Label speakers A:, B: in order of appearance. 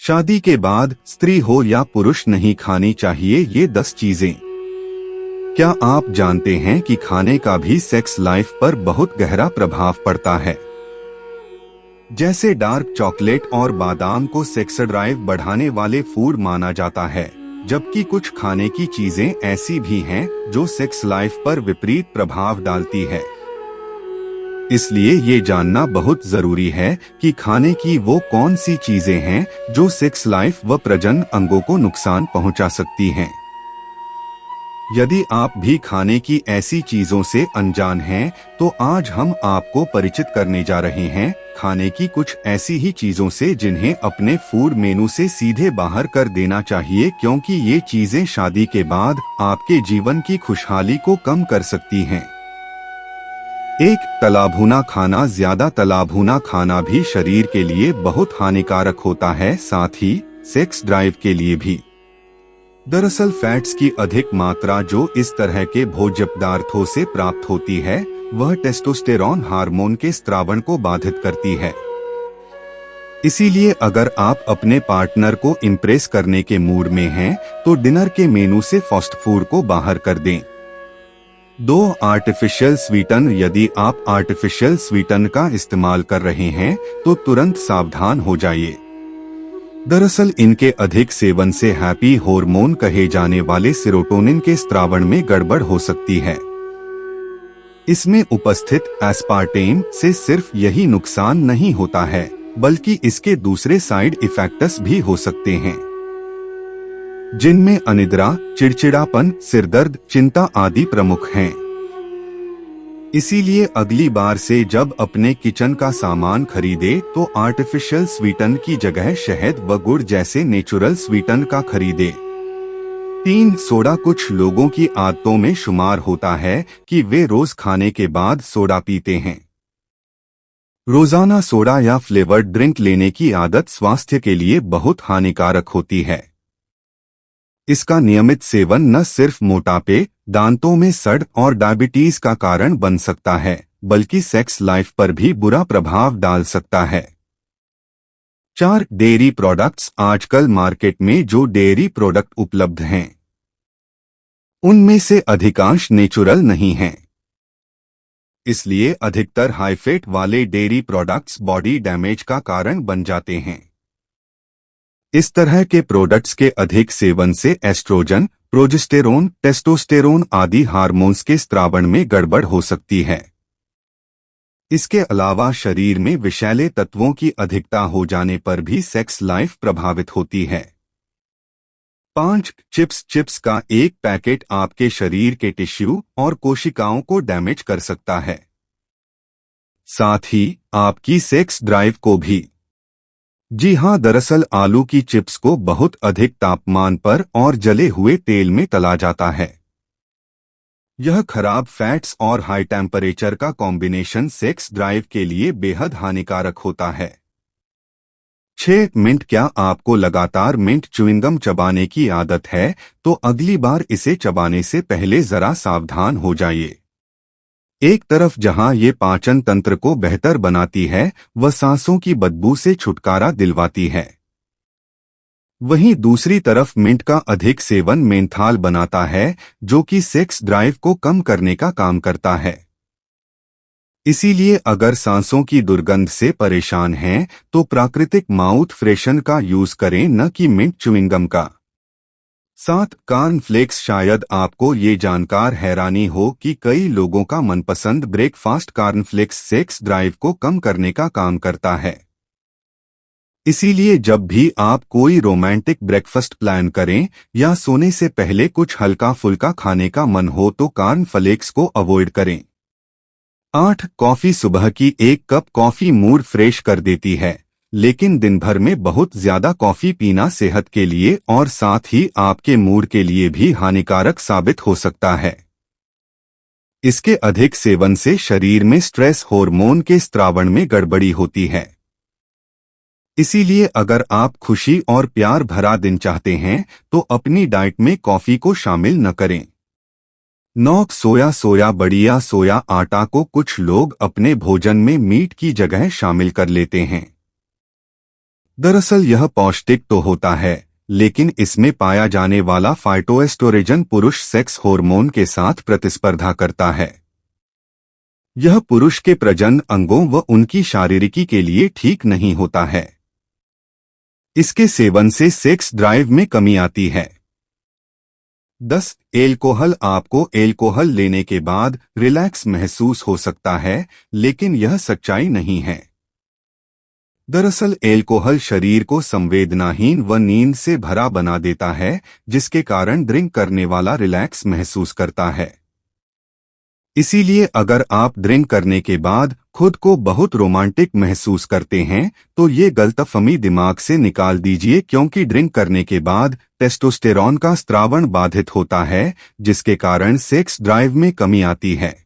A: शादी के बाद स्त्री हो या पुरुष नहीं खानी चाहिए ये 10 चीजें। क्या आप जानते हैं कि खाने का भी सेक्स लाइफ पर बहुत गहरा प्रभाव पड़ता है। जैसे डार्क चॉकलेट और बादाम को सेक्स ड्राइव बढ़ाने वाले फूड माना जाता है, जबकि कुछ खाने की चीजें ऐसी भी हैं जो सेक्स लाइफ पर विपरीत प्रभाव डालती है। इसलिए ये जानना बहुत जरूरी है कि खाने की वो कौन सी चीजें हैं जो सेक्स लाइफ व प्रजनन अंगों को नुकसान पहुंचा सकती हैं। यदि आप भी खाने की ऐसी चीजों से अनजान हैं, तो आज हम आपको परिचित करने जा रहे हैं खाने की कुछ ऐसी ही चीजों से जिन्हें अपने फूड मेनू से सीधे बाहर कर देना चाहिए, क्योंकि ये चीजें शादी के बाद आपके जीवन की खुशहाली को कम कर सकती हैं। 1. तला भुना खाना। ज्यादा तला भुना खाना भी शरीर के लिए बहुत हानिकारक होता है, साथ ही सेक्स ड्राइव के लिए भी। दरअसल फैट्स की अधिक मात्रा जो इस तरह के भोज्य पदार्थों से प्राप्त होती है, वह टेस्टोस्टेरॉन हार्मोन के स्रावण को बाधित करती है। इसीलिए अगर आप अपने पार्टनर को इम्प्रेस करने के मूड में हैं, तो डिनर के मेनू से फास्ट फूड को बाहर कर दें। 2. आर्टिफिशियल स्वीटन। यदि आप आर्टिफिशियल स्वीटन का इस्तेमाल कर रहे हैं, तो तुरंत सावधान हो जाइए। दरअसल इनके अधिक सेवन से हैप्पी हार्मोन कहे जाने वाले सेरोटोनिन के स्रावण में गड़बड़ हो सकती है। इसमें उपस्थित एस्पार्टेम से सिर्फ यही नुकसान नहीं होता है, बल्कि इसके दूसरे साइड इफेक्ट्स भी हो सकते हैं, जिनमें अनिद्रा, चिड़चिड़ापन, सिरदर्द, चिंता आदि प्रमुख हैं। इसीलिए अगली बार से जब अपने किचन का सामान खरीदे, तो आर्टिफिशियल स्वीटन की जगह शहद व गुड़ जैसे नेचुरल स्वीटन का खरीदे। 3. सोडा। कुछ लोगों की आदतों में शुमार होता है कि वे रोज खाने के बाद सोडा पीते हैं। रोजाना सोडा या फ्लेवर्ड ड्रिंक लेने की आदत स्वास्थ्य के लिए बहुत हानिकारक होती है। इसका नियमित सेवन न सिर्फ मोटापे, दांतों में सड़ और डायबिटीज का कारण बन सकता है, बल्कि सेक्स लाइफ पर भी बुरा प्रभाव डाल सकता है। 4. Dairy products. आजकल मार्केट में जो डेयरी प्रोडक्ट उपलब्ध हैं, उनमें से अधिकांश नेचुरल नहीं हैं। इसलिए अधिकतर हाईफेट वाले डेयरी प्रोडक्ट्स बॉडी डैमेज का कारण बन जाते हैं। इस तरह के प्रोडक्ट्स के अधिक सेवन से एस्ट्रोजन, प्रोजेस्टेरोन, टेस्टोस्टेरोन आदि हार्मोन्स के स्रावण में गड़बड़ हो सकती है। इसके अलावा शरीर में विषैले तत्वों की अधिकता हो जाने पर भी सेक्स लाइफ प्रभावित होती है। 5. चिप्स का एक पैकेट आपके शरीर के टिश्यू और कोशिकाओं को डैमेज कर सकता है, साथ ही आपकी सेक्स ड्राइव को भी। जी हाँ, दरअसल आलू की चिप्स को बहुत अधिक तापमान पर और जले हुए तेल में तला जाता है। यह खराब फैट्स और हाई टेम्परेचर का कॉम्बिनेशन सेक्स ड्राइव के लिए बेहद हानिकारक होता है। 6. मिंट। क्या आपको लगातार मिंट च्युइंगम चबाने की आदत है, तो अगली बार इसे चबाने से पहले जरा सावधान हो जाइए। एक तरफ जहां ये पाचन तंत्र को बेहतर बनाती है व सांसों की बदबू से छुटकारा दिलवाती है, वहीं दूसरी तरफ मिंट का अधिक सेवन मेंथाल बनाता है, जो कि सेक्स ड्राइव को कम करने का काम करता है। इसीलिए अगर सांसों की दुर्गंध से परेशान हैं, तो प्राकृतिक माउथ फ्रेशन का यूज करें, न कि मिंट च्युइंगम का। 7. कॉर्नफ्लेक्स। शायद आपको ये जानकर हैरानी हो कि कई लोगों का मनपसंद ब्रेकफास्ट कॉर्नफ्लेक्स सेक्स ड्राइव को कम करने का काम करता है। इसीलिए जब भी आप कोई रोमांटिक ब्रेकफास्ट प्लान करें या सोने से पहले कुछ हल्का फुल्का खाने का मन हो, तो कॉर्नफ्लेक्स को अवॉइड करें। 8. कॉफी। सुबह की एक कप कॉफी मूड फ्रेश कर देती है, लेकिन दिन भर में बहुत ज्यादा कॉफी पीना सेहत के लिए और साथ ही आपके मूड के लिए भी हानिकारक साबित हो सकता है। इसके अधिक सेवन से शरीर में स्ट्रेस हार्मोन के स्रावण में गड़बड़ी होती है। इसीलिए अगर आप खुशी और प्यार भरा दिन चाहते हैं, तो अपनी डाइट में कॉफी को शामिल न करें। 9. सोया बड़ी या सोया आटा को कुछ लोग अपने भोजन में मीट की जगह शामिल कर लेते हैं। दरअसल यह पौष्टिक तो होता है, लेकिन इसमें पाया जाने वाला फाइटोएस्ट्रोजन पुरुष सेक्स हार्मोन के साथ प्रतिस्पर्धा करता है। यह पुरुष के प्रजनन अंगों व उनकी शारीरिकी के लिए ठीक नहीं होता है। इसके सेवन से सेक्स ड्राइव में कमी आती है। 10. एल्कोहल। आपको एल्कोहल लेने के बाद रिलैक्स महसूस हो सकता है, लेकिन यह सच्चाई नहीं है। दरअसल एल्कोहल शरीर को संवेदनाहीन व नींद से भरा बना देता है, जिसके कारण ड्रिंक करने वाला रिलैक्स महसूस करता है। इसीलिए अगर आप ड्रिंक करने के बाद खुद को बहुत रोमांटिक महसूस करते हैं, तो ये गलतफहमी दिमाग से निकाल दीजिए, क्योंकि ड्रिंक करने के बाद टेस्टोस्टेरॉन का स्रावण बाधित होता है, जिसके कारण सेक्स ड्राइव में कमी आती है।